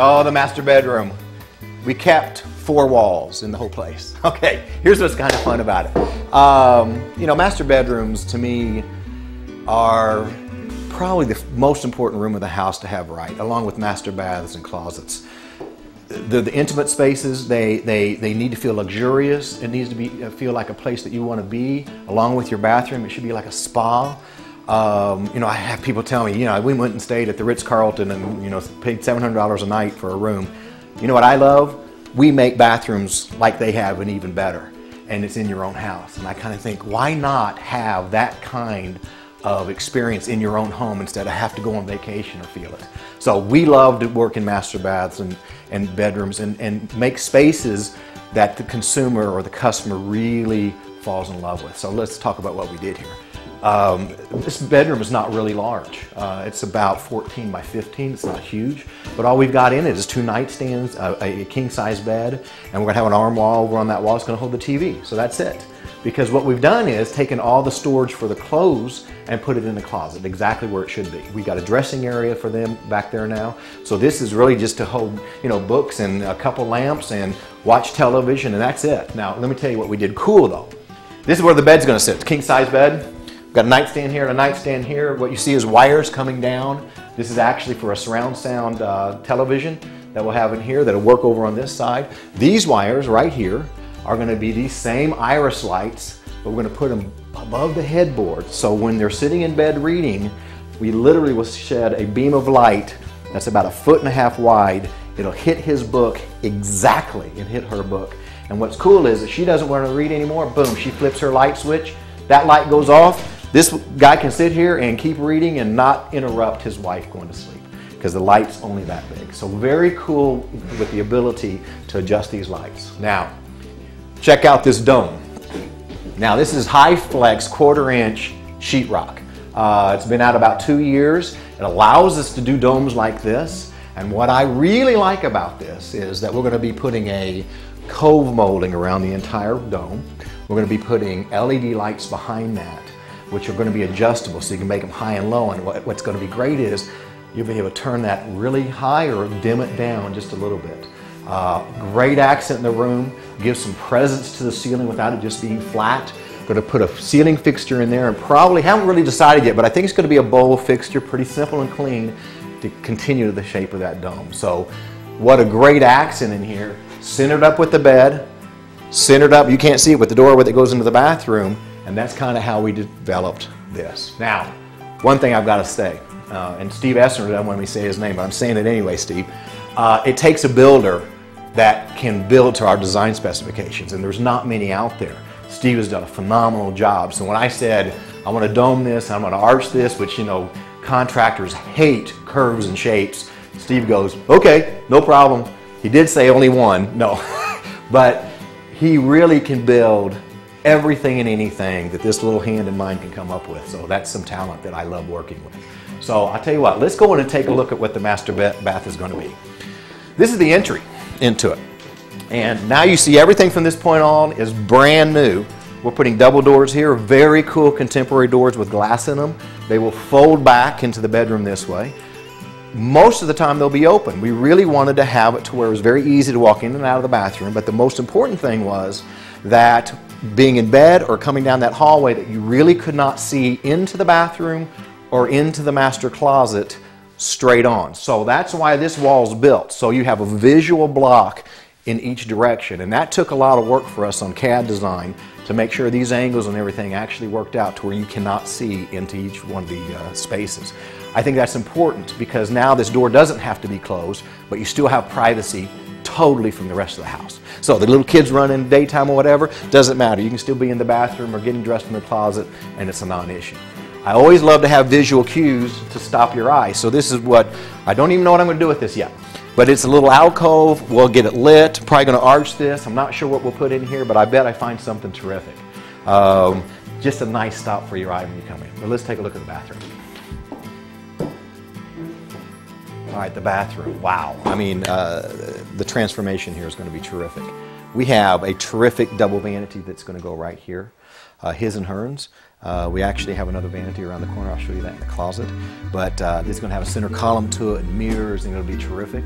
Oh, the master bedroom. We kept 4 walls in the whole place. Okay, here's what's kind of fun about it. You know, master bedrooms to me are probably the most important room of the house to have right, along with master baths and closets. The intimate spaces, they need to feel luxurious. It needs to feel like a place that you want to be. Along with your bathroom, it should be like a spa. You know, I have people tell me, you know, we went and stayed at the Ritz-Carlton and, you know, paid $700 a night for a room. You know what I love? We make bathrooms like they have and even better. And it's in your own house. And I kind of think, why not have that kind of experience in your own home instead of have to go on vacation or feel it? So we love to work in master baths and bedrooms and make spaces that the consumer or the customer really falls in love with. So let's talk about what we did here. This bedroom is not really large. It's about 14 by 15. It's not huge, but all we've got in it is 2 nightstands, a king-size bed, and we're gonna have an arm wall over on that wall. It's gonna hold the TV. So that's it. Because what we've done is taken all the storage for the clothes and put it in the closet, exactly where it should be. We got a dressing area for them back there now. So this is really just to hold, you know, books and a couple lamps and watch television, and that's it. Now, let me tell you what we did cool though. This is where the bed's gonna sit. It's a king-size bed. We've got a nightstand here and a nightstand here. What you see is wires coming down. This is actually for a surround sound television that we'll have in here that'll work over on this side. These wires right here are going to be these same iris lights, but we're going to put them above the headboard. So when they're sitting in bed reading, we literally will shed a beam of light that's about 1.5 feet wide. It'll hit his book exactly and hit her book. And what's cool is if she doesn't want to read anymore, boom, she flips her light switch. That light goes off. This guy can sit here and keep reading and not interrupt his wife going to sleep because the light's only that big. So very cool with the ability to adjust these lights. Now, check out this dome. Now this is high flex 1/4 inch sheetrock. It's been out about 2 years. It allows us to do domes like this. And what I really like about this is that we're going to be putting a cove molding around the entire dome. We're going to be putting LED lights behind that, which are going to be adjustable so you can make them high and low. And what's going to be great is you'll be able to turn that really high or dim it down just a little bit. Great accent in the room, gives some presence to the ceiling without it just being flat. Going to put a ceiling fixture in there and probably, haven't really decided yet, but I think it's going to be a bowl fixture, pretty simple and clean to continue the shape of that dome. So what a great accent in here. Centered up with the bed, centered up, you can't see it with the doorway that goes into the bathroom, and that's kind of how we developed this. Now, one thing I've got to say, and Steve Essner doesn't want me to say his name, but I'm saying it anyway, Steve. It takes a builder that can build to our design specifications, and there's not many out there. Steve has done a phenomenal job. So when I said, I want to dome this, I'm going to arch this, which, you know, contractors hate curves and shapes, Steve goes, okay, no problem. He did say only one, no. But he really can build everything and anything that this little hand of mine can come up with. So that's some talent that I love working with. So I'll tell you what, let's go in and take a look at what the master bath is going to be. This is the entry into it. And now you see everything from this point on is brand new. We're putting double doors here, very cool contemporary doors with glass in them. They will fold back into the bedroom this way. Most of the time they'll be open. We really wanted to have it to where it was very easy to walk in and out of the bathroom, but the most important thing was that being in bed or coming down that hallway that you really could not see into the bathroom or into the master closet straight on. So that's why this wall's built. So you have a visual block in each direction, and that took a lot of work for us on CAD design to make sure these angles and everything actually worked out to where you cannot see into each one of the spaces. I think that's important because now this door doesn't have to be closed, but you still have privacy totally from the rest of the house. So the little kids run in daytime or whatever, doesn't matter. You can still be in the bathroom or getting dressed in the closet, and it's a non-issue. I always love to have visual cues to stop your eye. So this is what, I don't even know what I'm going to do with this yet. But it's a little alcove. We'll get it lit. Probably going to arch this. I'm not sure what we'll put in here, but I bet I find something terrific. Just a nice stop for your eye when you come in. But let's take a look at the bathroom. All right, the bathroom. Wow. I mean, the transformation here is going to be terrific. We have a terrific double vanity that's going to go right here, his and hers. We actually have another vanity around the corner. I'll show you that in the closet. But it's going to have a center column to it and mirrors, and it'll be terrific.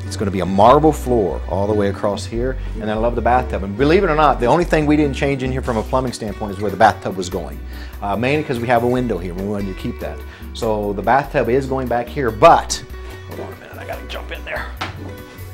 It's going to be a marble floor all the way across here, and then I love the bathtub. And believe it or not, the only thing we didn't change in here from a plumbing standpoint is where the bathtub was going. Mainly because we have a window here, we wanted to keep that. So the bathtub is going back here, but, hold on a minute, I got to jump in there.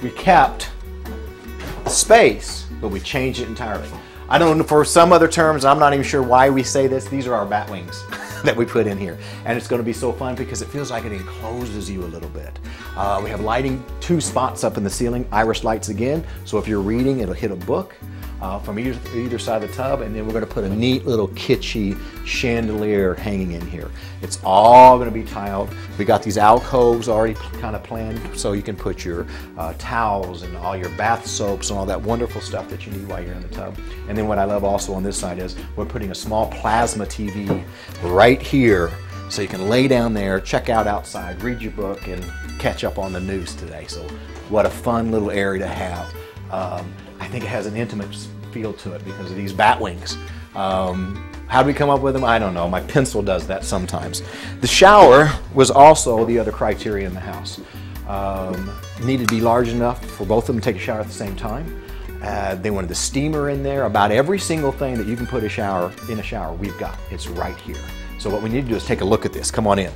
We kept the space, but we changed it entirely. I don't know, for some other terms, I'm not even sure why we say this. These are our bat wings that we put in here. And it's going to be so fun because it feels like it encloses you a little bit. We have lighting, 2 spots up in the ceiling, iris lights again. So if you're reading, it'll hit a book from either side of the tub. And then we're going to put a neat little kitschy chandelier hanging in here. It's all going to be tiled. We got these alcoves already kind of planned so you can put your towels and all your bath soaps and all that wonderful stuff that you need while you're in the tub. And then what I love also on this side is we're putting a small plasma TV right here so you can lay down there, check out outside, read your book, and catch up on the news today. So what a fun little area to have. I think it has an intimate feel to it because of these bat wings. How do we come up with them? I don't know. My pencil does that sometimes. The shower was also the other criteria in the house. Needed to be large enough for both of them to take a shower at the same time. They wanted the steamer in there. About every single thing that you can put in a shower, we've got. It's right here. So what we need to do is take a look at this. Come on in.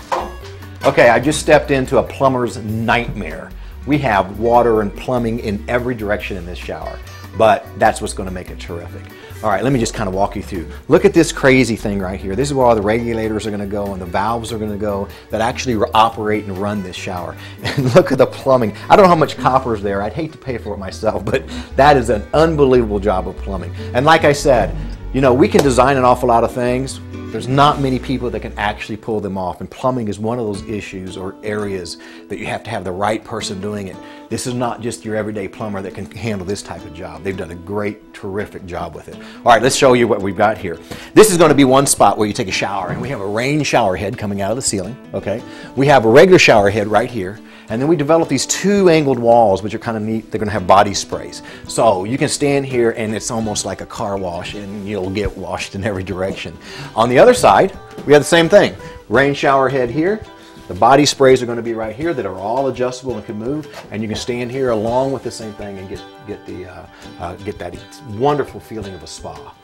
Okay, I just stepped into a plumber's nightmare. We have water and plumbing in every direction in this shower, but that's what's going to make it terrific. All right, let me just kind of walk you through. Look at this crazy thing right here. This is where all the regulators are going to go and the valves are going to go that actually operate and run this shower. And look at the plumbing. I don't know how much copper is there. I'd hate to pay for it myself, but that is an unbelievable job of plumbing. And like I said, you know, we can design an awful lot of things. There's not many people that can actually pull them off, and plumbing is one of those issues or areas that you have to have the right person doing it. This is not just your everyday plumber that can handle this type of job. They've done a great, terrific job with it. All right, let's show you what we've got here. This is going to be one spot where you take a shower, and we have a rain shower head coming out of the ceiling, okay? We have a regular shower head right here. And then we developed these 2 angled walls, which are kind of neat. They're going to have body sprays. So you can stand here and it's almost like a car wash and you'll get washed in every direction. On the other side, we have the same thing. Rain shower head here. The body sprays are going to be right here that are all adjustable and can move. And you can stand here along with the same thing and get that wonderful feeling of a spa.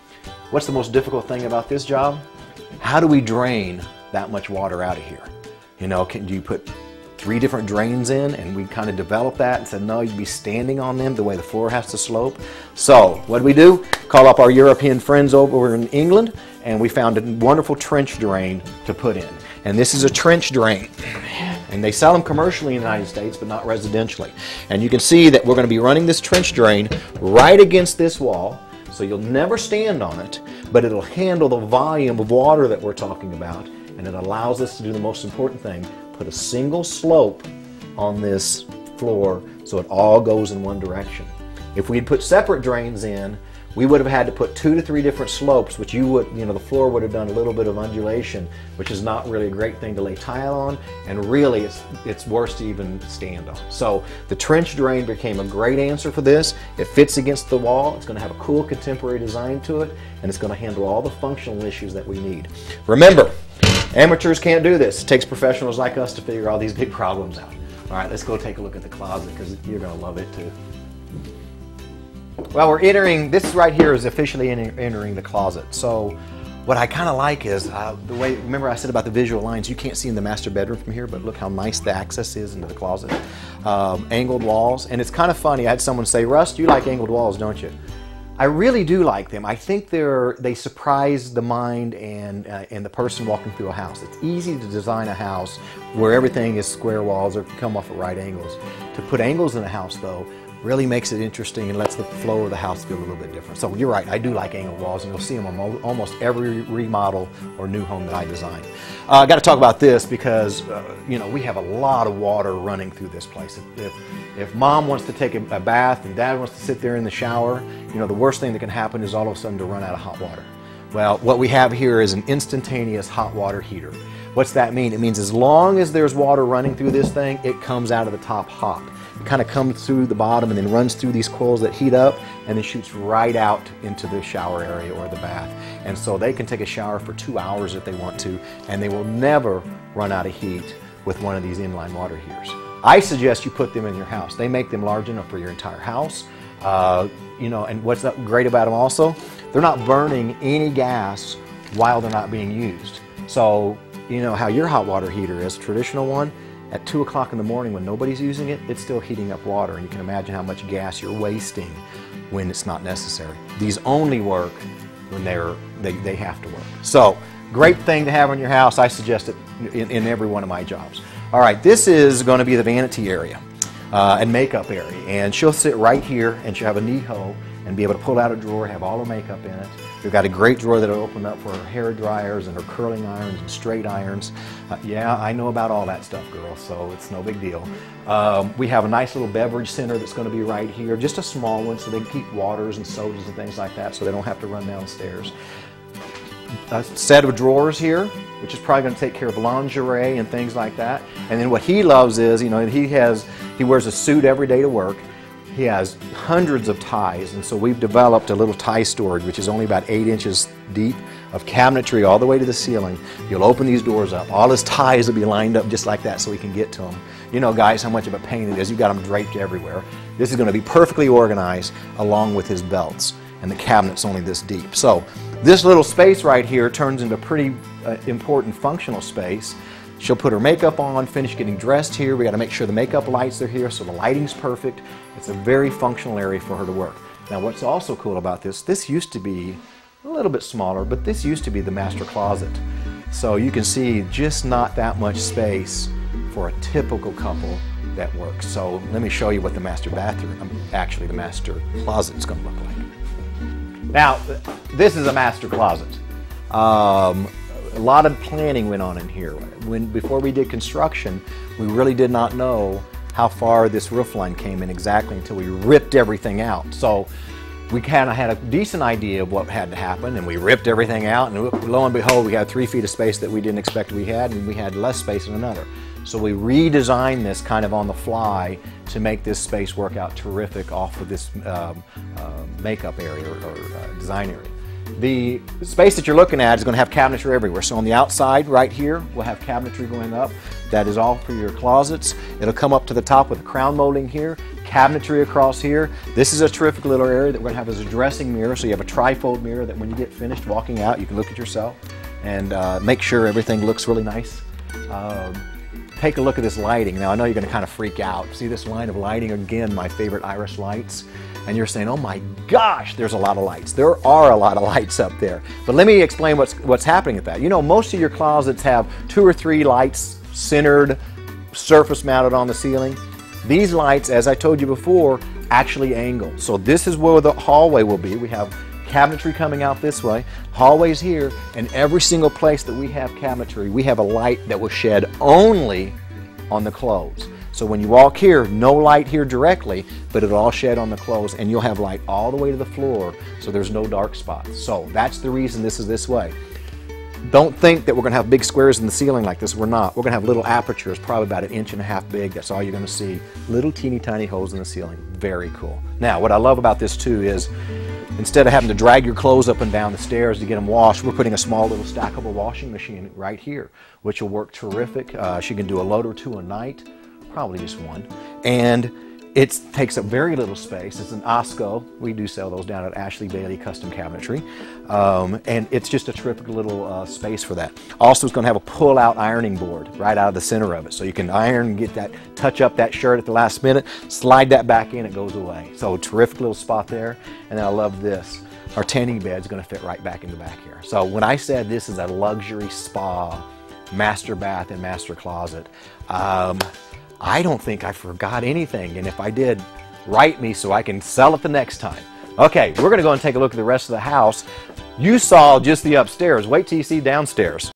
What's the most difficult thing about this job? How do we drain that much water out of here? You know, do you put 3 different drains in? And we kind of developed that and said, no, you'd be standing on them the way the floor has to slope. So what did we do? Call up our European friends over in England, and we found a wonderful trench drain to put in. And this is a trench drain. And they sell them commercially in the United States, but not residentially. And you can see that we're going to be running this trench drain right against this wall. So you'll never stand on it, but it'll handle the volume of water that we're talking about. And it allows us to do the most important thing, put a single slope on this floor so it all goes in one direction. If we had put separate drains in, we would have had to put 2 to 3 different slopes, which the floor would have done a little bit of undulation, which is not really a great thing to lay tile on, and really it's worse to even stand on. So the trench drain became a great answer for this. It fits against the wall. It's going to have a cool contemporary design to it, and it's going to handle all the functional issues that we need. Remember, amateurs can't do this. It takes professionals like us to figure all these big problems out. All right, let's go take a look at the closet because you're going to love it too. Well, we're entering, this right here is officially entering the closet. So what I kind of like is the way, remember I said about the visual lines, you can't see in the master bedroom from here, but look how nice the access is into the closet. Angled walls, and it's kind of funny. I had someone say, Russ, you like angled walls, don't you? I really do like them. I think they surprise the mind and the person walking through a house. It's easy to design a house where everything is square walls or come off at right angles. To put angles in a house, though, really makes it interesting and lets the flow of the house feel a little bit different. So you're right, I do like angled walls, and you'll see them on almost every remodel or new home that I design. I got to talk about this because we have a lot of water running through this place. If mom wants to take a bath and dad wants to sit there in the shower, the worst thing that can happen is all of a sudden to run out of hot water. Well, what we have here is an instantaneous hot water heater. What's that mean? It means as long as there's water running through this thing, it comes out of the top hot. It kind of comes through the bottom and then runs through these coils that heat up and then shoots right out into the shower area or the bath. And so they can take a shower for 2 hours if they want to, and they will never run out of heat with one of these inline water heaters. I suggest you put them in your house. They make them large enough for your entire house. You know, and what's great about them also, they're not burning any gas while they're not being used. So, you know how your hot water heater is, traditional one, at 2 o'clock in the morning when nobody's using it, it's still heating up water, and you can imagine how much gas you're wasting when it's not necessary. These only work when they have to work. So, great thing to have in your house. I suggest it in every one of my jobs. All right, this is going to be the vanity area and makeup area, and she'll sit right here, and she'll have a neat hoe and be able to pull out a drawer, have all her makeup in it. We've got a great drawer that'll open up for her hair dryers and her curling irons and straight irons. Yeah, I know about all that stuff, girls, so it's no big deal. We have a nice little beverage center that's going to be right here, just a small one so they can keep waters and sodas and things like that so they don't have to run downstairs. A set of drawers here, which is probably going to take care of lingerie and things like that. And then what he loves is, you know, he wears a suit every day to work. He has hundreds of ties, and so we've developed a little tie storage, which is only about 8 inches deep, of cabinetry all the way to the ceiling. You'll open these doors up. All his ties will be lined up just like that so he can get to them. You know, guys, how much of a pain it is. You've got them draped everywhere. This is going to be perfectly organized along with his belts, and the cabinet's only this deep. So this little space right here turns into a pretty important functional space. She'll put her makeup on, finish getting dressed here. We got to make sure the makeup lights are here so the lighting's perfect. It's a very functional area for her to work. Now what's also cool about this used to be a little bit smaller, but this used to be the master closet. So you can see just not that much space for a typical couple that works. So let me show you what the master bathroom, actually the master closet is going to look like. Now this is a master closet. A lot of planning went on in here. Before we did construction, we really did not know how far this roof line came in exactly until we ripped everything out. So we kind of had a decent idea of what had to happen, and we ripped everything out, and lo and behold, we had 3 feet of space that we didn't expect we had, and we had less space in another. So we redesigned this kind of on the fly to make this space work out terrific off of this makeup area or design area. The space that you're looking at is going to have cabinetry everywhere. So on the outside right here, we'll have cabinetry going up. That is all for your closets. It'll come up to the top with a crown molding here, cabinetry across here. This is a terrific little area that we're going to have as a dressing mirror. So you have a trifold mirror that when you get finished walking out, you can look at yourself and make sure everything looks really nice. Take a look at this lighting. Now I know you're going to kind of freak out. See this line of lighting? Again, my favorite Iris lights. And you're saying, oh my gosh, there's a lot of lights. There are a lot of lights up there. But let me explain what's happening at that. You know, most of your closets have 2 or 3 lights centered, surface mounted on the ceiling. These lights, as I told you before, actually angle. So this is where the hallway will be. We have cabinetry coming out this way, hallways here, and every single place that we have cabinetry, we have a light that will shed only on the clothes. So when you walk here, no light here directly, but it'll all shed on the clothes, and you'll have light all the way to the floor, so there's no dark spots. So that's the reason this is this way. Don't think that we're going to have big squares in the ceiling like this. We're not. We're going to have little apertures, probably about 1.5 inches big. That's all you're going to see. Little teeny tiny holes in the ceiling. Very cool. Now, what I love about this too is instead of having to drag your clothes up and down the stairs to get them washed, we're putting a small little stackable washing machine right here, which will work terrific. She can do a load or 2 a night. Probably just 1, and it takes up very little space. It's an Osco. We do sell those down at Ashley Bailey Custom Cabinetry, and it's just a terrific little space for that. Also, it's going to have a pull-out ironing board right out of the center of it, so you can iron, get that, touch up that shirt at the last minute, slide that back in, it goes away. So terrific little spot there. And then I love this. Our tanning bed is going to fit right back in the back here. So when I said this is a luxury spa, master bath and master closet, I don't think I forgot anything, and if I did, write me so I can sell it the next time. Okay, we're going to go and take a look at the rest of the house. You saw just the upstairs. Wait till you see downstairs.